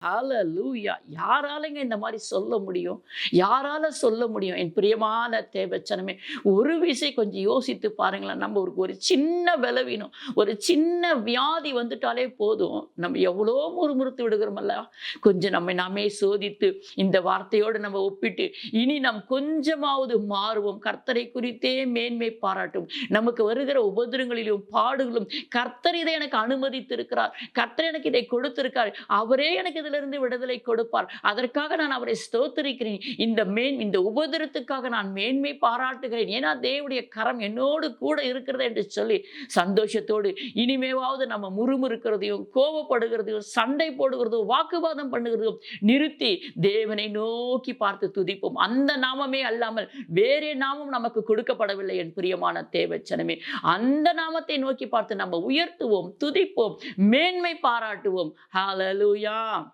ஹalleluya! யாராலங்க இந்த மாரி சொல்ல முடியும்? யாரால சொல்ல முடியும்? என் பிரியமான தேவச்சனமே, ஒரு விஷயம் கொஞ்சம் யோசித்து பாருங்களேன். நம்ம ஒரு ஒரு சின்ன பலவீனம், ஒரு சின்ன வியாதி வந்துட்டாலே போதும். நம்ம எவ்வளோ முறுமுறுத்து விடுகிறோமல்ல. கொஞ்சம் நம்மை நாமே சோதித்து, இந்த வார்த்தையோடு நம்ம ஒப்பிட்டு, இனி நாம் கொஞ்சமாவது மாறுவோம். கர்த்தரை குறித்தே மேன்மை பாராட்டுவோம். நமக்கு வருகிற உபத்திரங்களிலும், பாடுகளும் கர்த்தர் இதை எனக்கு அனுமதித்திருக்கிறார். கர்த்தர் எனக்கு இதை கொடுத்திருக்கார். அவரே எனக்கு இதிலிருந்து விடுதலை கொடுப்பார். அதற்காக நான் அவரை ஸ்தோத்திரிக்கிறேன். இந்த உபத்திரத்துக்காக நான் மேன்மை பாராட்டுகிறேன். ஏன்னா தேவனுடைய கரம் என்னோடு கூட இருக்கிறது என்று சொல்லி சந்தோஷத்தோடு இனிமேவாவது நம்ம முறுமுறுக்கிறதையும், கோபப்படுகிறதையும், சண்டை போடுகிறதும், வாக்குவாதம் பண்ணுகிறதும் நிறுத்தி தேவனை நோக்கி பார்த்து துதிப்போம். அந்த நாமமே அல்லாமல் வேறே நாமம் நமக்கு கொடுக்கப்படவில்லை என் பிரியமான தேவச்சனமே. அந்த நாமத்தை நோக்கி பார்த்து நம்ம உயர்த்துவோம், துதிப்போம், மேன்மை பாராட்டுவோம். ஹalleluya!